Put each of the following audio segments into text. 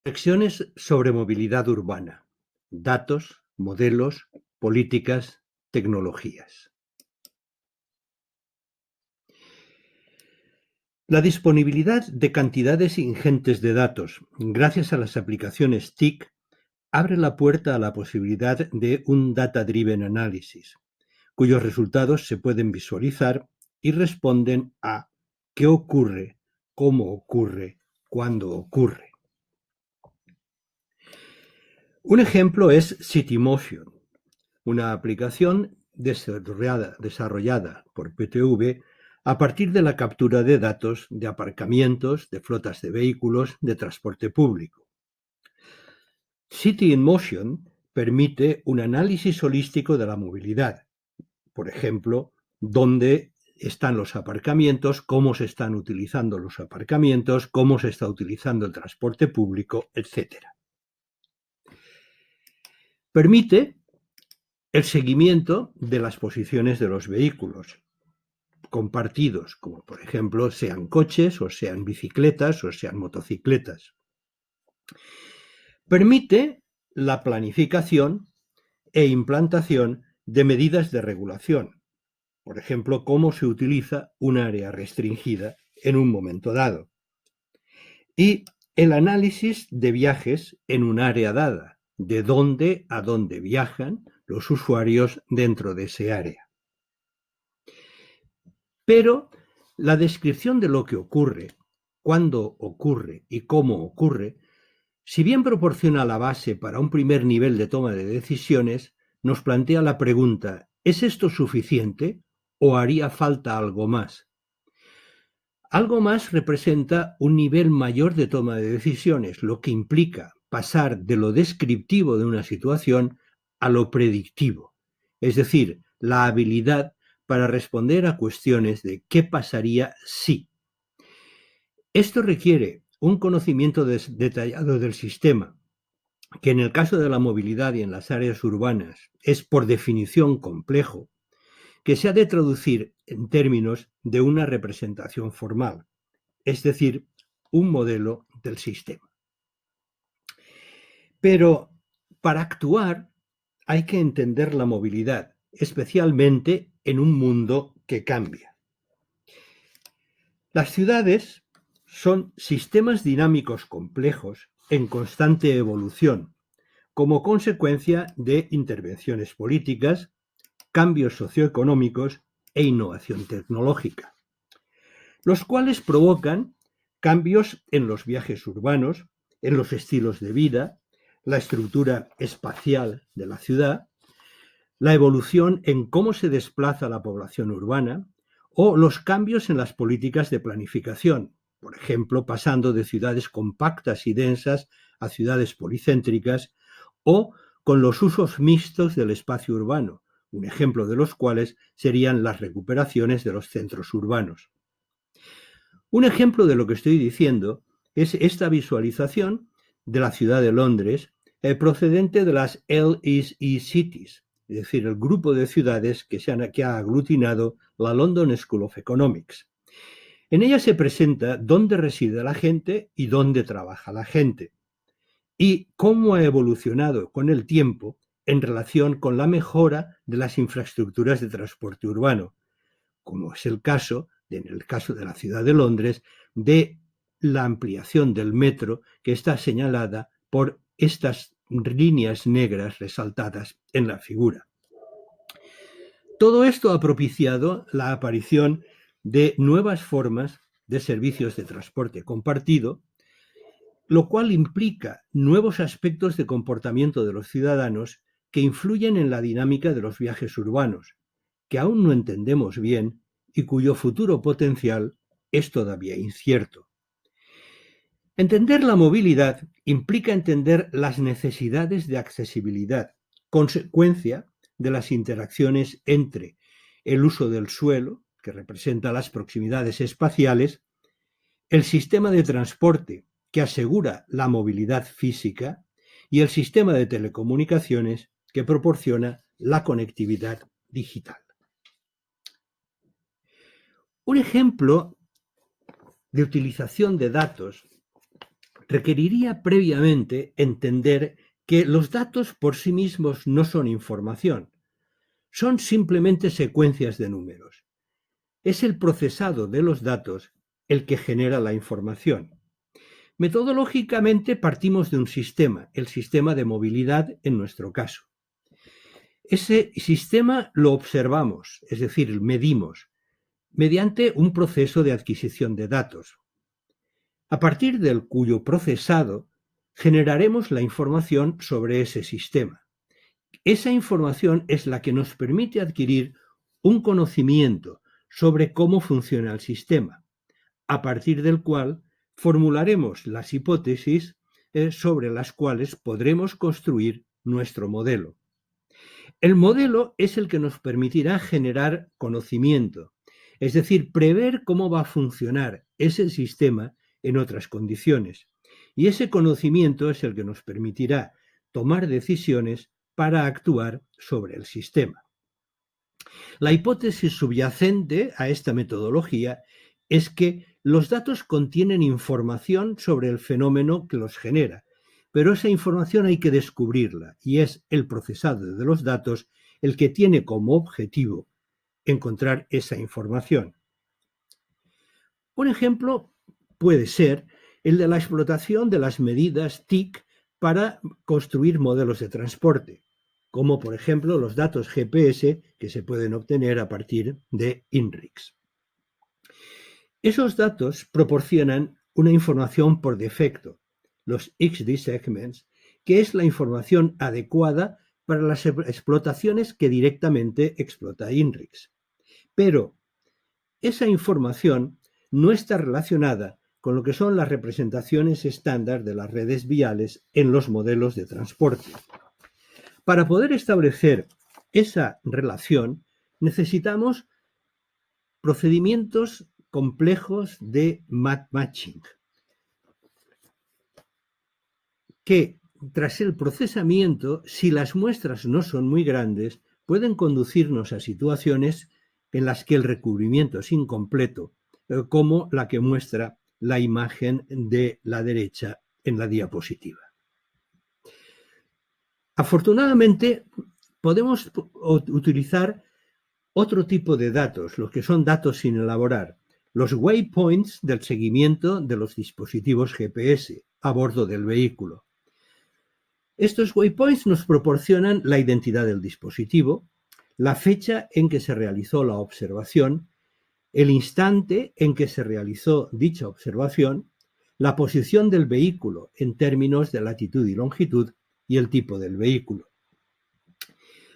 Reflexiones sobre movilidad urbana, datos, modelos, políticas, tecnologías. La disponibilidad de cantidades ingentes de datos gracias a las aplicaciones TIC abre la puerta a la posibilidad de un data-driven analysis, cuyos resultados se pueden visualizar y responden a qué ocurre, cómo ocurre, cuándo ocurre. Un ejemplo es CityMotion, una aplicación desarrollada por PTV a partir de la captura de datos de aparcamientos, de flotas de vehículos, de transporte público. City in Motion permite un análisis holístico de la movilidad, por ejemplo, dónde están los aparcamientos, cómo se están utilizando los aparcamientos, cómo se está utilizando el transporte público, etc. Permite el seguimiento de las posiciones de los vehículos compartidos, como por ejemplo sean coches o sean bicicletas o sean motocicletas. Permite la planificación e implantación de medidas de regulación, por ejemplo, cómo se utiliza un área restringida en un momento dado. Y el análisis de viajes en un área dada, de dónde a dónde viajan los usuarios dentro de ese área. Pero la descripción de lo que ocurre, cuándo ocurre y cómo ocurre, si bien proporciona la base para un primer nivel de toma de decisiones, nos plantea la pregunta: ¿es esto suficiente o haría falta algo más? Algo más representa un nivel mayor de toma de decisiones, lo que implica pasar de lo descriptivo de una situación a lo predictivo, es decir, la habilidad para responder a cuestiones de qué pasaría si. Esto requiere un conocimiento detallado del sistema, que en el caso de la movilidad y en las áreas urbanas es por definición complejo, que se ha de traducir en términos de una representación formal, es decir, un modelo del sistema. Pero para actuar hay que entender la movilidad, especialmente en un mundo que cambia. Las ciudades son sistemas dinámicos complejos en constante evolución, como consecuencia de intervenciones políticas, cambios socioeconómicos e innovación tecnológica, los cuales provocan cambios en los viajes urbanos, en los estilos de vida, la estructura espacial de la ciudad, la evolución en cómo se desplaza la población urbana o los cambios en las políticas de planificación, por ejemplo, pasando de ciudades compactas y densas a ciudades policéntricas, o con los usos mixtos del espacio urbano, un ejemplo de los cuales serían las recuperaciones de los centros urbanos. Un ejemplo de lo que estoy diciendo es esta visualización de la ciudad de Londres procedente de las LSE Cities, es decir, el grupo de ciudades que ha aglutinado la London School of Economics. En ella se presenta dónde reside la gente y dónde trabaja la gente, y cómo ha evolucionado con el tiempo en relación con la mejora de las infraestructuras de transporte urbano, como es el caso, en el caso de la ciudad de Londres, de la ampliación del metro que está señalada por estas líneas negras resaltadas en la figura. Todo esto ha propiciado la aparición de nuevas formas de servicios de transporte compartido, lo cual implica nuevos aspectos de comportamiento de los ciudadanos que influyen en la dinámica de los viajes urbanos, que aún no entendemos bien y cuyo futuro potencial es todavía incierto. Entender la movilidad implica entender las necesidades de accesibilidad, consecuencia de las interacciones entre el uso del suelo, que representa las proximidades espaciales, el sistema de transporte, que asegura la movilidad física, y el sistema de telecomunicaciones, que proporciona la conectividad digital. Un ejemplo de utilización de datos requeriría previamente entender que los datos por sí mismos no son información, son simplemente secuencias de números. Es el procesado de los datos el que genera la información. Metodológicamente partimos de un sistema, el sistema de movilidad en nuestro caso. Ese sistema lo observamos, es decir, medimos, mediante un proceso de adquisición de datos, a partir del cuyo procesado generaremos la información sobre ese sistema. Esa información es la que nos permite adquirir un conocimiento sobre cómo funciona el sistema, a partir del cual formularemos las hipótesis sobre las cuales podremos construir nuestro modelo. El modelo es el que nos permitirá generar conocimiento, es decir, prever cómo va a funcionar ese sistema en otras condiciones. Y ese conocimiento es el que nos permitirá tomar decisiones para actuar sobre el sistema. La hipótesis subyacente a esta metodología es que los datos contienen información sobre el fenómeno que los genera, pero esa información hay que descubrirla y es el procesado de los datos el que tiene como objetivo encontrar esa información. Un ejemplo puede ser el de la explotación de las medidas TIC para construir modelos de transporte, como por ejemplo los datos GPS que se pueden obtener a partir de INRIX. Esos datos proporcionan una información por defecto, los XD segments, que es la información adecuada para las explotaciones que directamente explota INRIX. Pero esa información no está relacionada con lo que son las representaciones estándar de las redes viales en los modelos de transporte. Para poder establecer esa relación, necesitamos procedimientos complejos de matching, que tras el procesamiento, si las muestras no son muy grandes, pueden conducirnos a situaciones en las que el recubrimiento es incompleto, como la que muestra la imagen de la derecha en la diapositiva. Afortunadamente, podemos utilizar otro tipo de datos, los que son datos sin elaborar, los waypoints del seguimiento de los dispositivos GPS a bordo del vehículo. Estos waypoints nos proporcionan la identidad del dispositivo, la fecha en que se realizó la observación, el instante en que se realizó dicha observación, la posición del vehículo en términos de latitud y longitud y el tipo del vehículo.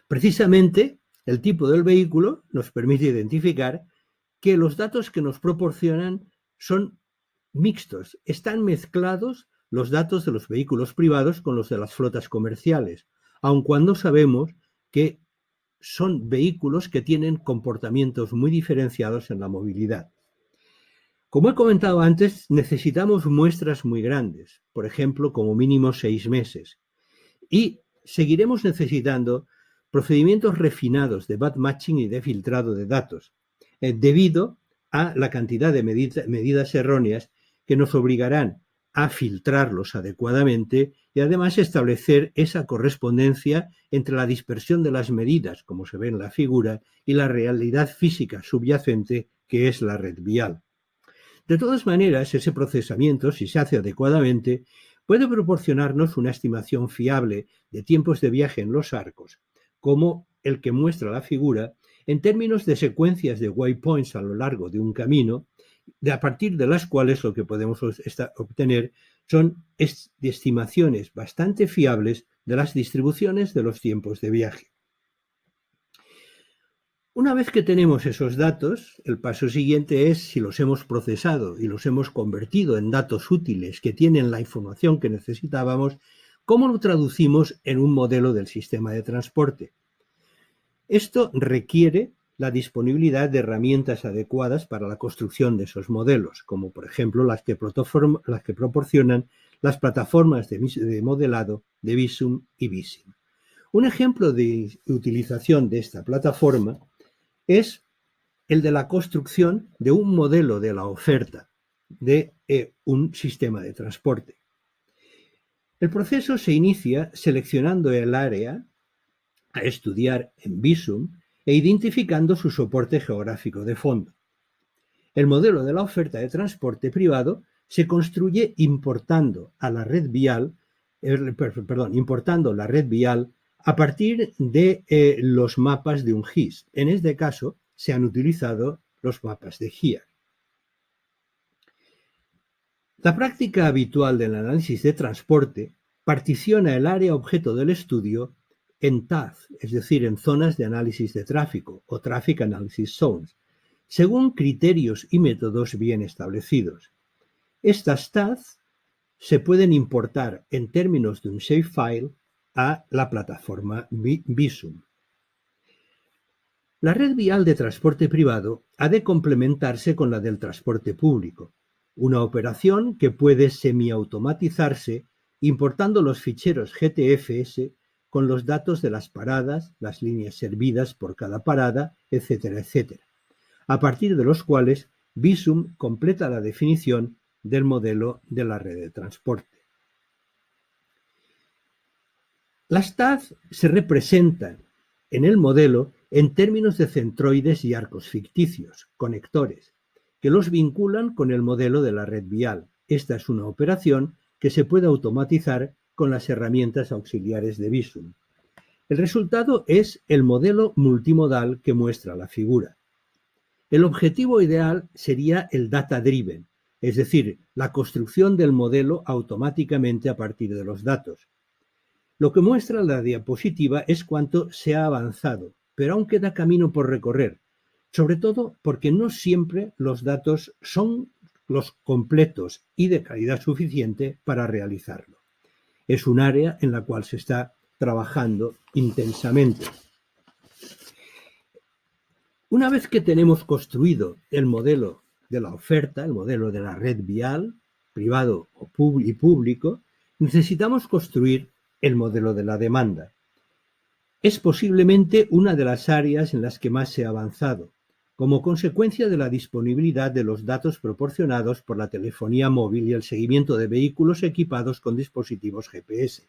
Precisamente, el tipo del vehículo nos permite identificar que los datos que nos proporcionan son mixtos, están mezclados los datos de los vehículos privados con los de las flotas comerciales, aun cuando sabemos que son vehículos que tienen comportamientos muy diferenciados en la movilidad. Como he comentado antes, necesitamos muestras muy grandes, por ejemplo, como mínimo 6 meses, y seguiremos necesitando procedimientos refinados de bad matching y de filtrado de datos, debido a la cantidad de medidas erróneas que nos obligarán a filtrarlos adecuadamente y además establecer esa correspondencia entre la dispersión de las medidas, como se ve en la figura, y la realidad física subyacente que es la red vial. De todas maneras, ese procesamiento, si se hace adecuadamente, puede proporcionarnos una estimación fiable de tiempos de viaje en los arcos, como el que muestra la figura, en términos de secuencias de waypoints a lo largo de un camino, a partir de las cuales lo que podemos obtener son estimaciones bastante fiables de las distribuciones de los tiempos de viaje. Una vez que tenemos esos datos, el paso siguiente es, si los hemos procesado y los hemos convertido en datos útiles que tienen la información que necesitábamos, ¿cómo lo traducimos en un modelo del sistema de transporte? Esto requiere la disponibilidad de herramientas adecuadas para la construcción de esos modelos, como por ejemplo las que proporcionan las plataformas de modelado de Visum y Visim. Un ejemplo de utilización de esta plataforma es el de la construcción de un modelo de la oferta de un sistema de transporte. El proceso se inicia seleccionando el área a estudiar en Visum e identificando su soporte geográfico de fondo. El modelo de la oferta de transporte privado se construye importando la red vial a partir de los mapas de un GIS. En este caso, se han utilizado los mapas de GIA. La práctica habitual del análisis de transporte particiona el área objeto del estudio en TAZ, es decir, en zonas de análisis de tráfico o Traffic Analysis Zones, según criterios y métodos bien establecidos. Estas TAZ se pueden importar en términos de un shapefile a la plataforma Visum. La red vial de transporte privado ha de complementarse con la del transporte público, una operación que puede semiautomatizarse importando los ficheros GTFS con los datos de las paradas, las líneas servidas por cada parada, etcétera, etcétera, a partir de los cuales Visum completa la definición del modelo de la red de transporte. Las TAZ se representan en el modelo en términos de centroides y arcos ficticios, conectores, que los vinculan con el modelo de la red vial. Esta es una operación que se puede automatizar con las herramientas auxiliares de Visum. El resultado es el modelo multimodal que muestra la figura. El objetivo ideal sería el data-driven, es decir, la construcción del modelo automáticamente a partir de los datos. Lo que muestra la diapositiva es cuánto se ha avanzado, pero aún queda camino por recorrer, sobre todo porque no siempre los datos son los completos y de calidad suficiente para realizarlo. Es un área en la cual se está trabajando intensamente. Una vez que tenemos construido el modelo de la oferta, el modelo de la red vial, privado y público, necesitamos construir el modelo de la demanda. Es posiblemente una de las áreas en las que más se ha avanzado, como consecuencia de la disponibilidad de los datos proporcionados por la telefonía móvil y el seguimiento de vehículos equipados con dispositivos GPS.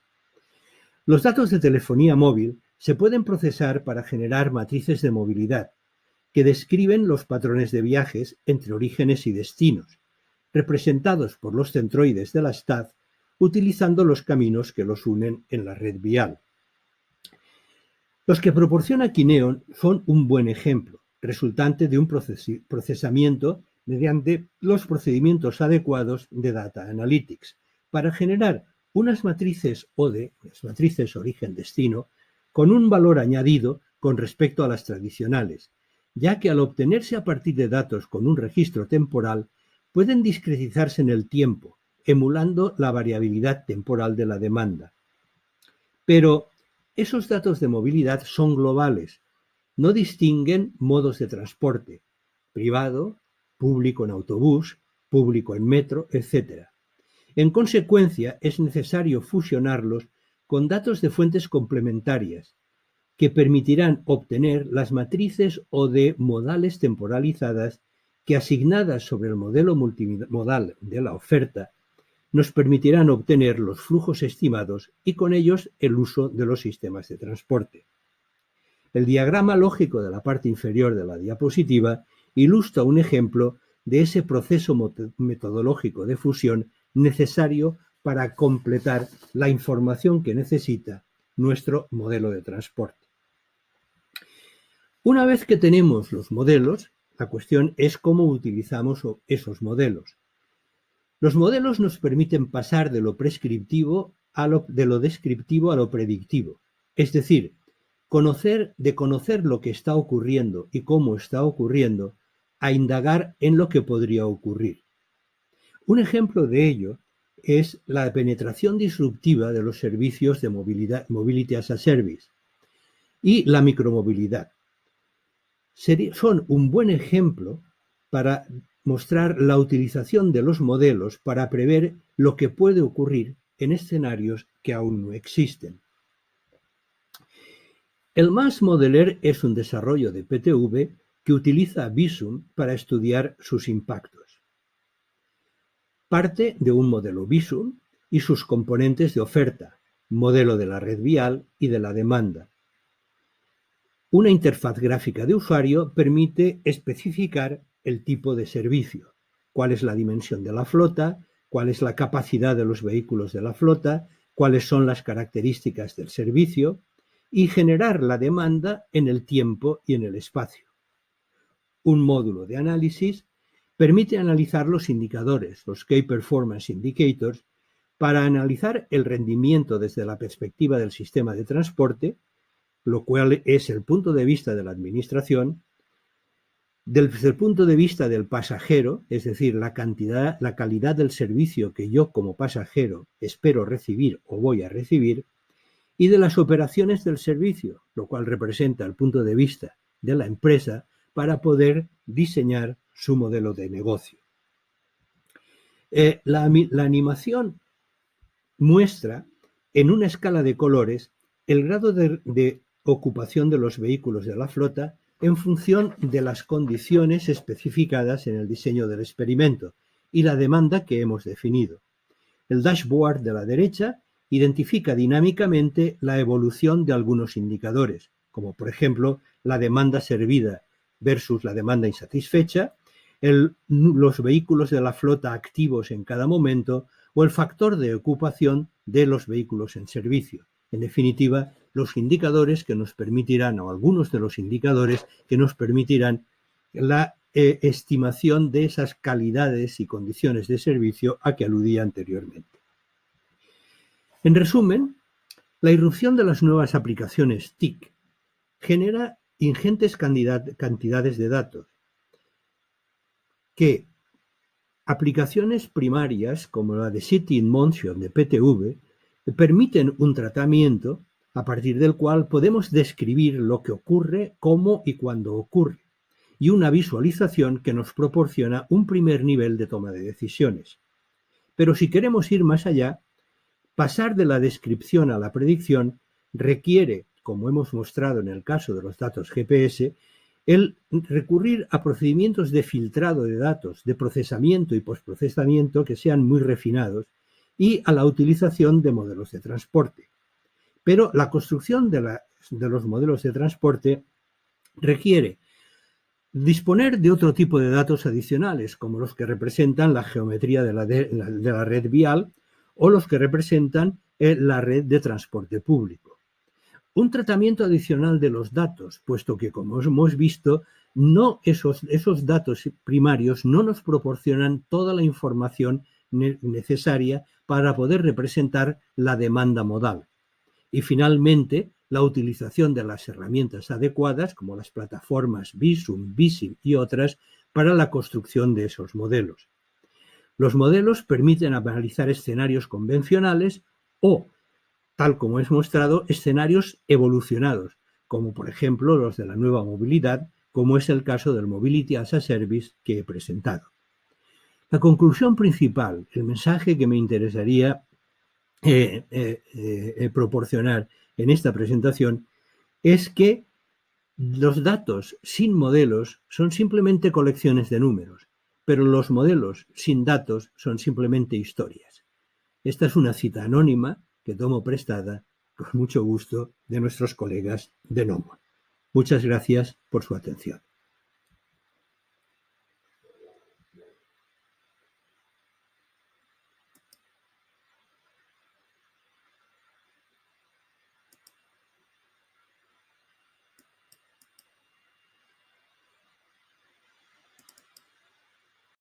Los datos de telefonía móvil se pueden procesar para generar matrices de movilidad, que describen los patrones de viajes entre orígenes y destinos, representados por los centroides de las TAZ, utilizando los caminos que los unen en la red vial. Los que proporciona Kineon son un buen ejemplo, resultante de un procesamiento mediante los procedimientos adecuados de Data Analytics, para generar unas matrices ODE, las matrices origen-destino, con un valor añadido con respecto a las tradicionales, ya que al obtenerse a partir de datos con un registro temporal, pueden discretizarse en el tiempo, emulando la variabilidad temporal de la demanda. Pero esos datos de movilidad son globales, no distinguen modos de transporte, privado, público en autobús, público en metro, etc. En consecuencia, es necesario fusionarlos con datos de fuentes complementarias, que permitirán obtener las matrices o de modales temporalizadas que, asignadas sobre el modelo multimodal de la oferta, nos permitirán obtener los flujos estimados y con ellos el uso de los sistemas de transporte. El diagrama lógico de la parte inferior de la diapositiva ilustra un ejemplo de ese proceso metodológico de fusión necesario para completar la información que necesita nuestro modelo de transporte. Una vez que tenemos los modelos, la cuestión es cómo utilizamos esos modelos. Los modelos nos permiten pasar de lo descriptivo a lo predictivo, es decir, conocer lo que está ocurriendo y cómo está ocurriendo, a indagar en lo que podría ocurrir. Un ejemplo de ello es la penetración disruptiva de los servicios de Mobility as a Service y la micromovilidad. Son un buen ejemplo para mostrar la utilización de los modelos para prever lo que puede ocurrir en escenarios que aún no existen. El Mass Modeler es un desarrollo de PTV que utiliza Visum para estudiar sus impactos. Parte de un modelo Visum y sus componentes de oferta, modelo de la red vial y de la demanda. Una interfaz gráfica de usuario permite especificar el tipo de servicio, cuál es la dimensión de la flota, cuál es la capacidad de los vehículos de la flota, cuáles son las características del servicio y generar la demanda en el tiempo y en el espacio. Un módulo de análisis permite analizar los indicadores, los Key Performance Indicators, para analizar el rendimiento desde la perspectiva del sistema de transporte, lo cual es el punto de vista de la administración, desde el punto de vista del pasajero, es decir, la calidad del servicio que yo como pasajero espero recibir o voy a recibir, y de las operaciones del servicio, lo cual representa el punto de vista de la empresa para poder diseñar su modelo de negocio. La animación muestra en una escala de colores el grado de ocupación de los vehículos de la flota en función de las condiciones especificadas en el diseño del experimento y la demanda que hemos definido. El dashboard de la derecha identifica dinámicamente la evolución de algunos indicadores, como por ejemplo la demanda servida versus la demanda insatisfecha, los vehículos de la flota activos en cada momento o el factor de ocupación de los vehículos en servicio. En definitiva, los indicadores que nos permitirán, o algunos de los indicadores que nos permitirán la estimación de esas calidades y condiciones de servicio a que aludía anteriormente. En resumen, la irrupción de las nuevas aplicaciones TIC genera ingentes cantidades de datos que aplicaciones primarias como la de City in Motion de PTV permiten un tratamiento a partir del cual podemos describir lo que ocurre, cómo y cuándo ocurre, y una visualización que nos proporciona un primer nivel de toma de decisiones. Pero si queremos ir más allá, pasar de la descripción a la predicción requiere, como hemos mostrado en el caso de los datos GPS, el recurrir a procedimientos de filtrado de datos, de procesamiento y postprocesamiento que sean muy refinados y a la utilización de modelos de transporte. Pero la construcción de los modelos de transporte requiere disponer de otro tipo de datos adicionales, como los que representan la geometría de la red vial o los que representan la red de transporte público. Un tratamiento adicional de los datos, puesto que, como hemos visto, esos datos primarios no nos proporcionan toda la información necesaria para poder representar la demanda modal. Y finalmente, la utilización de las herramientas adecuadas, como las plataformas Visum, Visim y otras, para la construcción de esos modelos. Los modelos permiten analizar escenarios convencionales o, tal como es mostrado, escenarios evolucionados, como por ejemplo los de la nueva movilidad, como es el caso del Mobility as a Service que he presentado. La conclusión principal, el mensaje que me interesaría proporcionar en esta presentación, es que los datos sin modelos son simplemente colecciones de números, pero los modelos sin datos son simplemente historias. Esta es una cita anónima que tomo prestada con mucho gusto de nuestros colegas de NOMA. Muchas gracias por su atención.